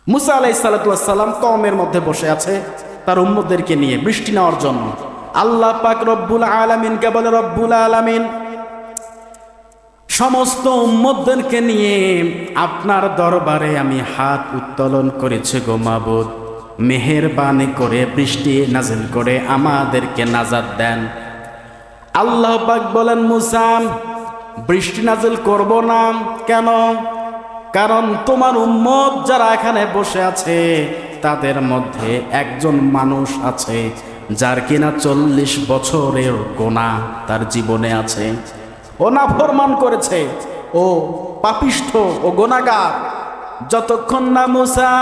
মুসা আলাইহিস সালাতু ওয়াস সালাম কওমের মধ্যে বসে আছে তার উম্মতদেরকে নিয়ে বৃষ্টি নেওয়ার জন্য। আল্লাহ পাক রব্বুল আলামিনকে বলে, রব্বুল আলামিন সমস্ত উম্মতদেরকে নিয়ে আপনার দরবারে আমি হাত উত্তোলন করেছি গো মাবুদ, মেহেরবানি করে বৃষ্টি নাজিল করে আমাদেরকে নাজাত দেন। আল্লাহ পাক বলেন, মুসা বৃষ্টি নাজিল করব না। কেন? কারণ তোমার উম্মত যারা এখানে বসে আছে তাদের মধ্যে একজন মানুষ আছে যার কিনা 40 বছরের গুনাহ তার জীবনে আছে। ও নাফরমান করেছে, ও পাপিষ্ঠ, ও গুনাহগার। যতক্ষণ না মুসা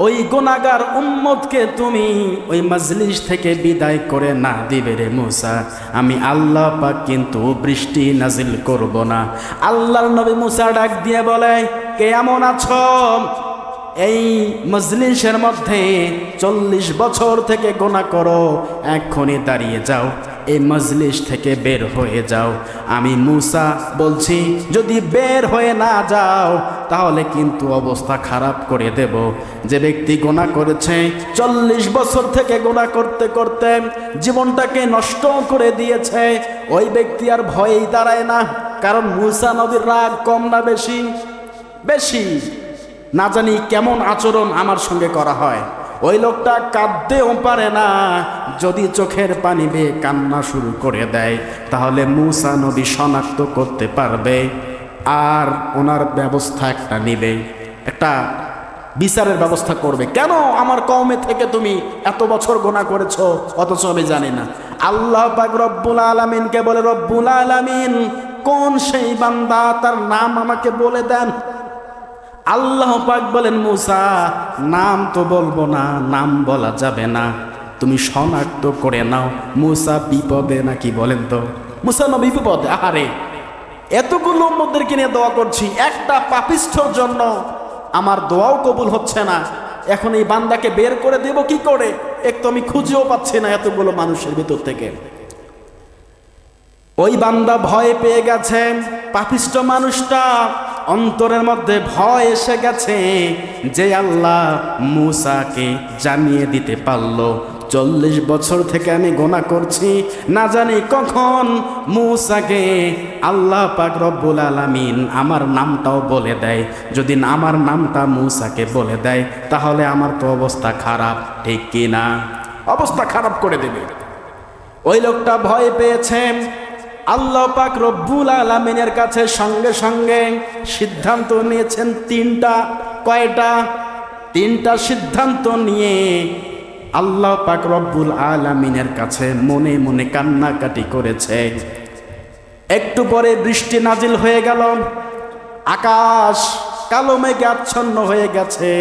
ওই গুনাহগার উম্মতকে তুমি ওই মজলিস থেকে বিদায় করে না দিবে রে মুসা, আমি আল্লাহ পাক কিন্তু বৃষ্টি নাজিল করব না। আল্লাহর নবী মুসা ডাক দিয়ে বলে, কে এমন আছো এই মজলিসের মধ্যে 40 বছর থেকে গুনাহ করো, এক্ষুনি দাঁড়িয়ে যাও, এই মজলিস থেকে বের হয়ে যাও। আমি মুসা বলছি, যদি বের হয়ে না যাও তাহলে কিন্তু অবস্থা খারাপ করে দেব। যে ব্যক্তি গুনাহ করেছে 40 বছর থেকে গুনাহ করতে করতে জীবনটাকে নষ্ট করে দিয়েছে, ওই ব্যক্তি আর ভয়েই দাঁড়ায় না। কারণ মুসা নবীর রাগ কম না বেশি? বেশি। না জানি কেমন আচরণ আমার সঙ্গে করা হয়। ওই লোকটা কাঁদতেও পারে না, যদি চোখের পানি বেয়ে কান্না শুরু করে দেয় তাহলে মুসা নবী শনাক্ত করতে পারবে আর ওনার ব্যবস্থা একটা নেবে, একটা বিচারের ব্যবস্থা করবে। কেন আমার কওমে থেকে তুমি এত বছর গুনাহ করেছো অথচ আমি জানি না? আল্লাহ পাক রব্বুল আলামিনকে বলে, রব্বুল আলামিন কোন সেই বান্দা, তার নাম আমাকে বলে দেন। আল্লাহ পাক বলেন, মুসা নাম তো বলবো না, নাম বলা যাবে না, তুমি শনাক্ত করে নাও মুসা বিপদে নাকি। বলেন তো মুসা নবী বিপদে? আরে এতগুলো উম্মতদেরকে নিয়ে দোয়া করছি, একটা পাপিষ্ঠর জন্য আমার দোয়াও কবুল হচ্ছে না, এখন এই বান্দাকে বের করে দেব কি করে? এক তো আমি খুঁজেও পাচ্ছি না এতগুলো মানুষের ভিতর থেকে। ওই বান্দা ভয় পেয়ে গেছে, পাপিষ্ঠ মানুষটা অন্তরের মধ্যে ভয় এসে গেছে যে আল্লাহ মুসাকে জানিয়ে দিতে পারলো 40 বছর থেকে আমি গুনাহ করছি, না জানি কখন মুসাকে আল্লাহ পাক রব্বুল আলামিন আমার নামটাও বলে দেয়। যদি আমার নামটা মুসাকে বলে দেয় তাহলে আমার তো অবস্থা খারাপ, ঠিক কি না? অবস্থা খারাপ করে দেবে। ওই লোকটা ভয় পেয়েছে। আল্লাহ পাক রব্বুল আলামিনের কাছে সঙ্গে সঙ্গে সিদ্ধান্ত নিয়েছেন তিনটা। কয়টা? তিনটা সিদ্ধান্ত নিয়ে আল্লাহ পাক রব্বুল আলামিনের কাছে মনে মনে কান্নাকাটি করেছে। একটু পরে বৃষ্টি নাজিল হয়ে গেল, আকাশ কালো মেঘে আচ্ছন্ন হয়ে গেছে।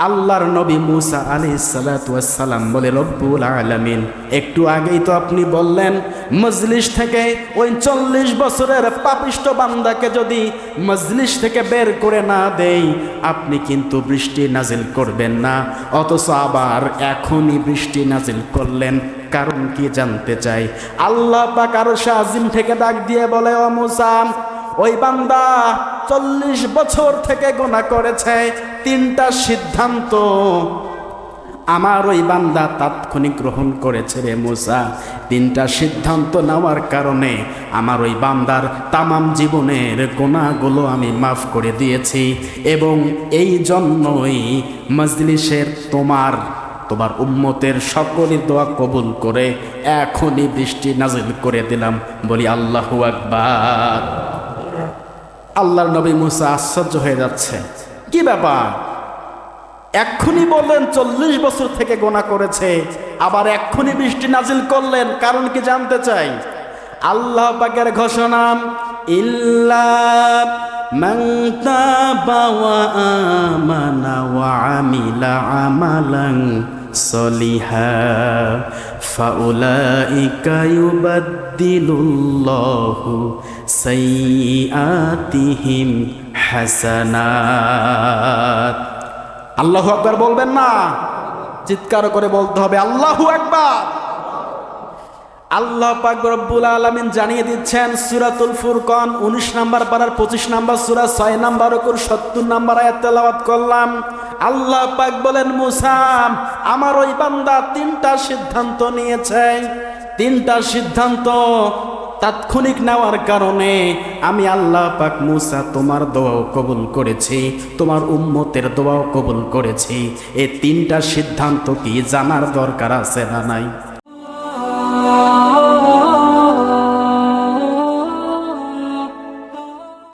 আল্লাহর নবী মুসা আলাইহিস সালাতু ওয়াস সালাম বলে, রব্বুল আলামিন একটু আগেই তো আপনি বললেন মজলিস থেকে ওই 40 বছরের পাপিষ্ঠ বান্দাকে যদি মজলিস থেকে বের করে না দেই আপনি কিন্তু বৃষ্টি নাজিল করবেন না, অথচ আবার এখনই বৃষ্টি নাজিল করলেন, কারণ কি জানতে চাই? আল্লাহ পাক আরশে আজিম থেকে ডাক দিয়ে বলে, ও মুসা ওই বান্দা 40 বছর থেকে গুনাহ করেছে, তিনটা সিদ্ধান্ত আমার ওই বান্দা তাৎক্ষণিক গ্রহণ করেছে রে মুসা। তিনটা সিদ্ধান্ত নেওয়ার কারণে আমার ওই বান্দার তামাম জীবনের গুনাহগুলো আমি মাফ করে দিয়েছি, এবং এই জন্যই মজলিসের তোমার উম্মতের সকলের দোয়া কবুল করে এখনই বৃষ্টি নাজিল করে দিলাম। বলি আল্লাহু আকবার। আল্লাহর নবী মুসা আশ্চর্য হয়ে যাচ্ছে, কি ব্যাপার? এক্ষুনি বললেন 40 বছর থেকে গুনাহ করেছে, আবার এক্ষুনি বৃষ্টি নাজিল করলেন, কারণ কি জানতে চাই? আল্লাহ পাকের ঘোষণা, ইল্লা মান তাবা ওয়া আমানা ওয়া আমিলা আমালান সলিহা ফাউলাইকা ইউবাদদিলুল্লাহু সাইয়্যাতিহিম হাসানাত। আল্লাহু আকবার বলবেন না? চিৎকার করে বলতে হবে আল্লাহু আকবার। আল্লাহ পাক রব্বুল আলামিন জানিয়ে দিচ্ছেন সূরাতুল ফুরকান 19 নম্বর পারার 25 নম্বর সূরা 6 নম্বর রুকুর 70 নম্বর আয়াত তেলাওয়াত করলাম। আল্লাহ পাক বলেন, মুসা আমার ওই বান্দা তিনটা সিদ্ধান্ত নিয়েছে, তিনটা সিদ্ধান্ত তাৎক্ষণিক নেওয়ার কারণে আমি আল্লাহ পাক মুসা তোমার দোয়াও কবুল করেছি, তোমার উম্মতের দোয়াও কবুল করেছি। এই তিনটা সিদ্ধান্ত কি জানার দরকার আছে না নাই?